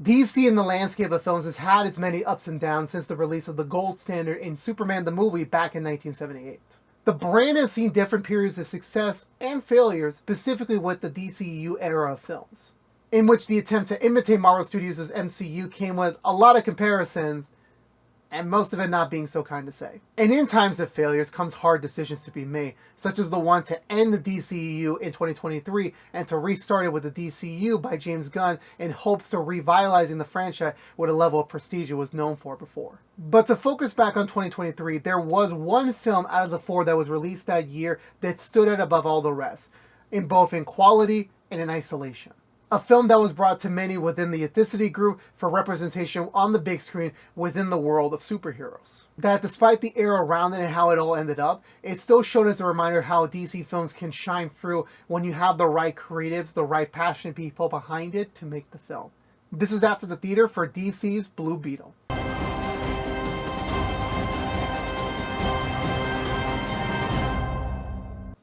DC in the landscape of films has had its many ups and downs since the release of the gold standard in Superman the movie back in 1978. The brand has seen different periods of success and failures, specifically with the DCU era of films, in which the attempt to imitate Marvel Studios' MCU came with a lot of comparisons, and most of it not being so kind to say. And in times of failures comes hard decisions to be made, such as the one to end the DCU in 2023 and to restart it with the DCU by James Gunn in hopes of revitalizing the franchise with a level of prestige it was known for before. But to focus back on 2023, there was one film out of the four that was released that year that stood out above all the rest, in both in quality and in isolation. A film that was brought to many within the ethnicity group for representation on the big screen within the world of superheroes. That despite the era around it and how it all ended up, it still showed as a reminder how DC films can shine through when you have the right creatives, the right passionate people behind it to make the film. This is After the Theater for DC's Blue Beetle.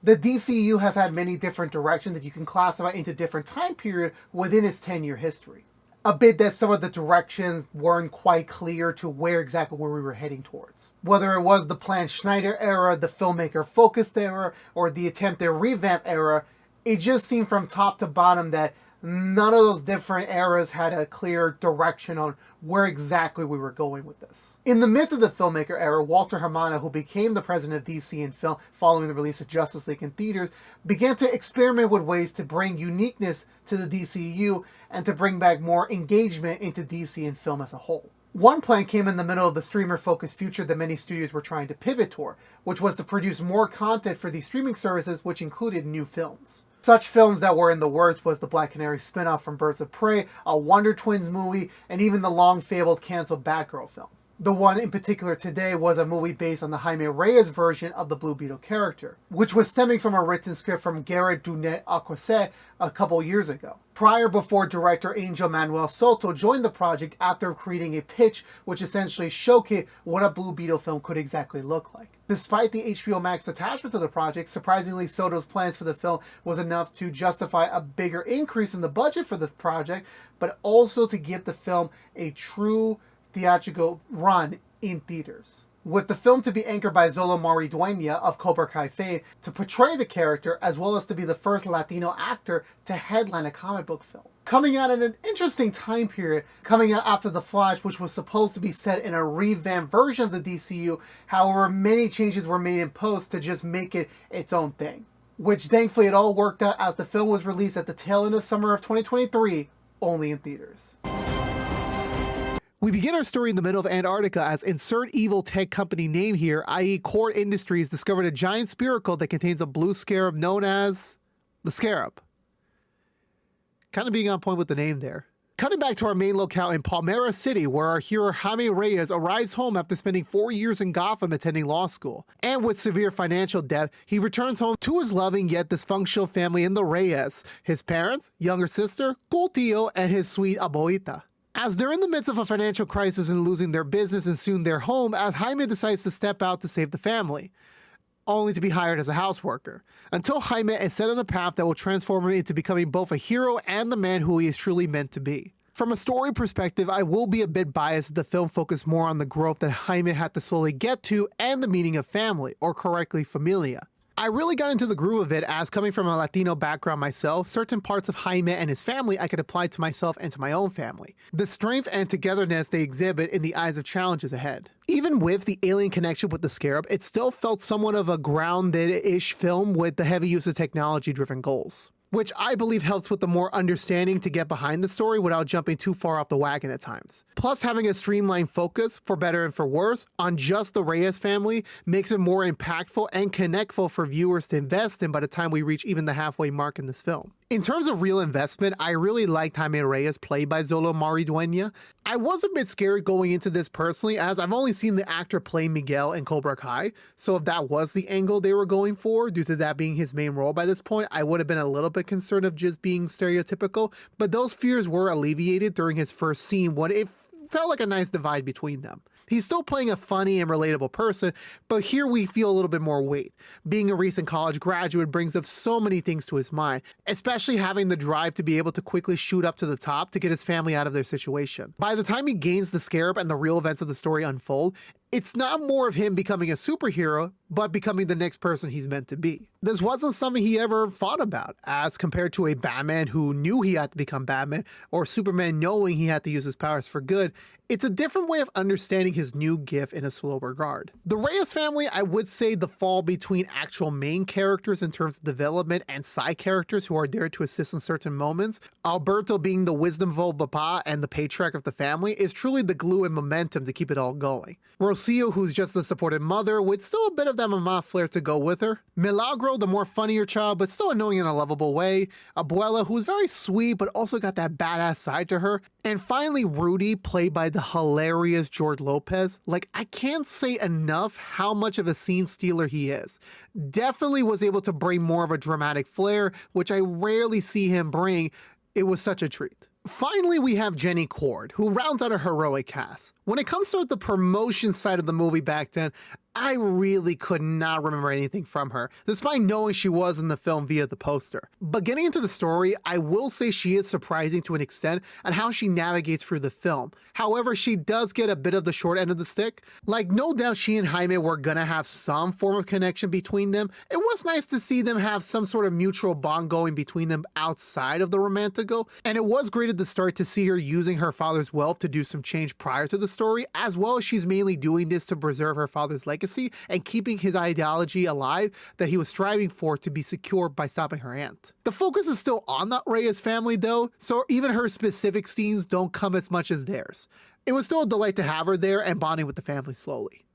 The DCU has had many different directions that you can classify into different time period within its 10-year history. A bit that some of the directions weren't quite clear to where exactly we were heading towards. Whether it was the planned Schneider era, the filmmaker-focused era, or the attempted revamp era, it just seemed from top to bottom that none of those different eras had a clear direction on where exactly we were going with this. In the midst of the filmmaker era, Walter Hamada, who became the president of DC in film following the release of Justice League in theaters, began to experiment with ways to bring uniqueness to the DCU and to bring back more engagement into DC in film as a whole. One plan came in the middle of the streamer-focused future that many studios were trying to pivot toward, which was to produce more content for these streaming services, which included new films. Such films that were in the works was the Black Canary spin-off from Birds of Prey, a Wonder Twins movie, and even the long-fabled canceled Batgirl film. The one in particular today was a movie based on the Jaime Reyes version of the Blue Beetle character, which was stemming from a written script from Garrett Dunet Acquese a couple years ago, before director Angel Manuel Soto joined the project after creating a pitch which essentially showcased what a Blue Beetle film could exactly look like. Despite the HBO Max attachment to the project, surprisingly Soto's plans for the film was enough to justify a bigger increase in the budget for the project, but also to give the film a true theatrical run in theaters. With the film to be anchored by Zolo Maridueña of Cobra Kai fame to portray the character, as well as to be the first Latino actor to headline a comic book film. Coming out in an interesting time period, coming out after The Flash, which was supposed to be set in a revamped version of the DCU, however many changes were made in post to just make it its own thing. Which thankfully it all worked out as the film was released at the tail end of summer of 2023, only in theaters. We begin our story in the middle of Antarctica as insert evil tech company name here, i.e. Core Industries, discovered a giant spherical that contains a blue scarab known as the Scarab. Kind of being on point with the name there. Cutting back to our main locale in Palmera City, where our hero Jaime Reyes arrives home after spending 4 years in Gotham attending law school. And with severe financial debt, he returns home to his loving yet dysfunctional family in the Reyes, his parents, younger sister, cool tío, and his sweet abuelita. As they're in the midst of a financial crisis and losing their business and soon their home, as Jaime decides to step out to save the family, only to be hired as a houseworker, until Jaime is set on a path that will transform him into becoming both a hero and the man who he is truly meant to be. From a story perspective, I will be a bit biased as the film focused more on the growth that Jaime had to slowly get to and the meaning of family, or correctly, familia. I really got into the groove of it as, coming from a Latino background myself, certain parts of Jaime and his family I could apply to myself and to my own family. The strength and togetherness they exhibit in the eyes of challenges ahead. Even with the alien connection with the Scarab, it still felt somewhat of a grounded-ish film with the heavy use of technology-driven goals, which I believe helps with the more understanding to get behind the story without jumping too far off the wagon at times. Plus, having a streamlined focus, for better and for worse, on just the Reyes family makes it more impactful and connectful for viewers to invest in by the time we reach even the halfway mark in this film. In terms of real investment, I really liked Jaime Reyes played by Zolo Maridueña. I was a bit scared going into this personally, as I've only seen the actor play Miguel in Cobra Kai, so if that was the angle they were going for, due to that being his main role by this point, I would have been a little bit concerned of just being stereotypical, but those fears were alleviated during his first scene when it felt like a nice divide between them. He's still playing a funny and relatable person, but here we feel a little bit more weight. Being a recent college graduate brings up so many things to his mind, especially having the drive to be able to quickly shoot up to the top to get his family out of their situation. By the time he gains the Scarab and the real events of the story unfold, it's not more of him becoming a superhero, but becoming the next person he's meant to be. This wasn't something he ever thought about, as compared to a Batman who knew he had to become Batman, or Superman knowing he had to use his powers for good. It's a different way of understanding his new gift in a slow regard. The Reyes family, I would say the fall between actual main characters in terms of development and side characters who are there to assist in certain moments. Alberto being the wisdomful papa and the patriarch of the family is truly the glue and momentum to keep it all going. Rocio, who's just a supportive mother with still a bit of that mama flair to go with her. Milagro, the more funnier child but still annoying in a lovable way. Abuela, who's very sweet but also got that badass side to her. And finally Rudy, played by the hilarious George Lopez. Like, I can't say enough how much of a scene stealer he is. Definitely was able to bring more of a dramatic flair, which I rarely see him bring. It was such a treat. Finally, we have Jenny Cord, who rounds out a heroic cast. When it comes to the promotion side of the movie back then, I really could not remember anything from her, despite knowing she was in the film via the poster. But getting into the story, I will say she is surprising to an extent on how she navigates through the film. However, she does get a bit of the short end of the stick. Like, no doubt she and Jaime were gonna have some form of connection between them. It was nice to see them have some sort of mutual bond going between them outside of the romantico, and it was great at the start to see her using her father's wealth to do some change prior to the story, as well as she's mainly doing this to preserve her father's legacy and keeping his ideology alive that he was striving for to be secure by stopping her aunt. The focus is still on the Reyes family though, so even her specific scenes don't come as much as theirs. It was still a delight to have her there and bonding with the family slowly.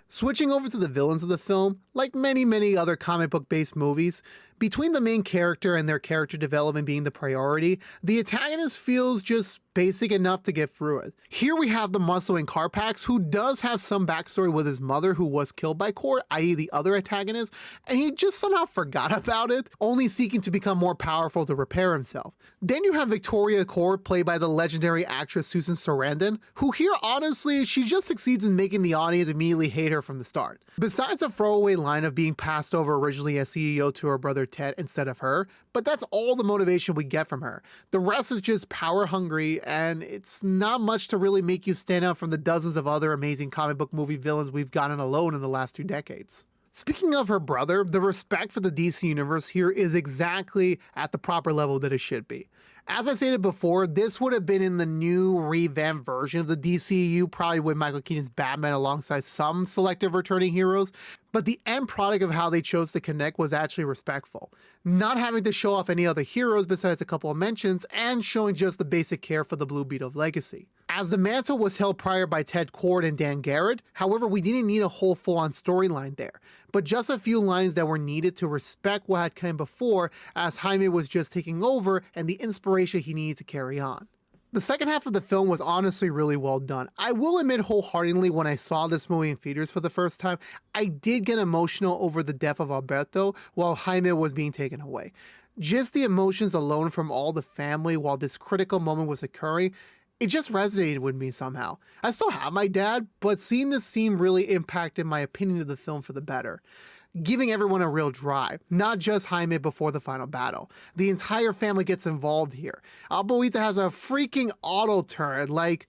Switching over to the villains of the film, like many other comic book based movies, between the main character and their character development being the priority, the antagonist feels just basic enough to get through it. Here we have the Muscle in Carpax, who does have some backstory with his mother who was killed by Cord, i.e. the other antagonist, and he just somehow forgot about it, only seeking to become more powerful to repair himself. Then you have Victoria Cord, played by the legendary actress Susan Sarandon, who here honestly, she just succeeds in making the audience immediately hate her from the start. Besides a throwaway line of being passed over originally as CEO to her brother Ted instead of her, but that's all the motivation we get from her. The rest is just power hungry, and it's not much to really make you stand out from the dozens of other amazing comic book movie villains we've gotten alone in the last 2 decades. Speaking of her brother, the respect for the DC Universe here is exactly at the proper level that it should be. As I stated before, this would have been in the new revamped version of the DCU, probably with Michael Keaton's Batman alongside some selective returning heroes, but the end product of how they chose to connect was actually respectful. Not having to show off any other heroes besides a couple of mentions, and showing just the basic care for the Blue Beetle legacy. As the mantle was held prior by Ted Cord and Dan Garrett, however, we didn't need a whole full-on storyline there, but just a few lines that were needed to respect what had come before, as Jaime was just taking over and the inspiration he needed to carry on. The second half of the film was honestly really well done. I will admit wholeheartedly, when I saw this movie in theaters for the first time, I did get emotional over the death of Alberto while Jaime was being taken away. Just the emotions alone from all the family while this critical moment was occurring, it just resonated with me somehow. I still have my dad, but seeing this scene really impacted my opinion of the film for the better. Giving everyone a real drive, not just Jaime before the final battle. The entire family gets involved here. Alboita has a freaking auto turn, like,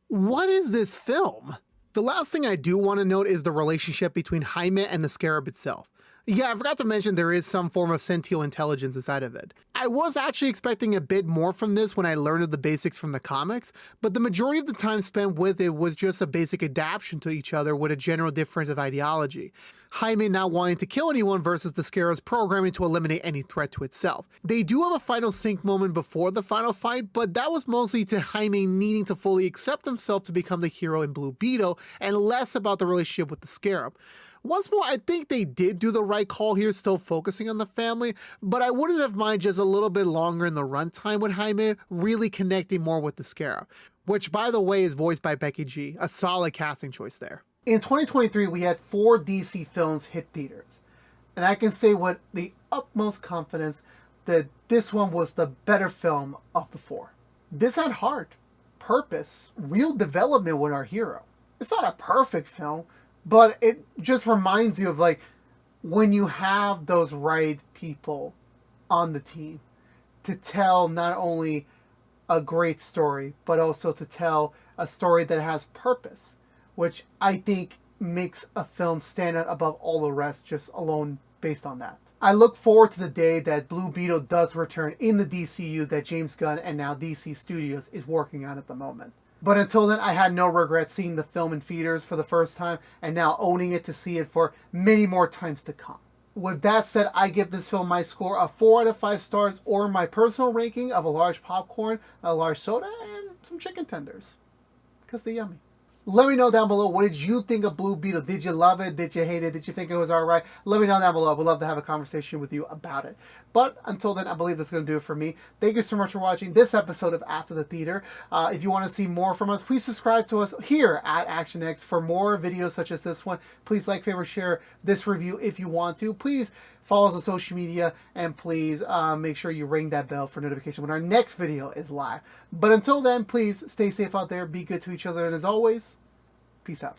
what is this film? The last thing I do want to note is the relationship between Jaime and the Scarab itself. Yeah, I forgot to mention there is some form of sentient intelligence inside of it. I was actually expecting a bit more from this when I learned of the basics from the comics, but the majority of the time spent with it was just a basic adaptation to each other with a general difference of ideology. Jaime not wanting to kill anyone versus the Scarab's programming to eliminate any threat to itself. They do have a final sync moment before the final fight, but that was mostly to Jaime needing to fully accept himself to become the hero in Blue Beetle, and less about the relationship with the Scarab. Once more, I think they did do the right call here, still focusing on the family, but I wouldn't have minded just a little bit longer in the runtime with Jaime really connecting more with the Scarab, which by the way is voiced by Becky G, a solid casting choice there. In 2023, we had 4 DC films hit theaters, and I can say with the utmost confidence that this one was the better film of the 4. This had heart, purpose, real development with our hero. It's not a perfect film, but it just reminds you of like when you have those right people on the team to tell not only a great story, but also to tell a story that has purpose, which I think makes a film stand out above all the rest just alone based on that. I look forward to the day that Blue Beetle does return in the DCU that James Gunn and now DC Studios is working on at the moment. But until then, I had no regret seeing the film in theaters for the first time and now owning it to see it for many more times to come. With that said, I give this film my score of 4 out of 5 stars, or my personal ranking of a large popcorn, a large soda, and some chicken tenders. Because they're yummy. Let me know down below, what did you think of Blue Beetle? Did you love it? Did you hate it? Did you think it was alright? Let me know down below. I would love to have a conversation with you about it. But until then, I believe that's going to do it for me. Thank you so much for watching this episode of After the Theater. If you want to see more from us, please subscribe to us here at ActionX for more videos such as this one. Please like, favorite, share this review if you want to. Please follow us on social media, and please make sure you ring that bell for notification when our next video is live. But until then, please stay safe out there, be good to each other, and as always, peace out.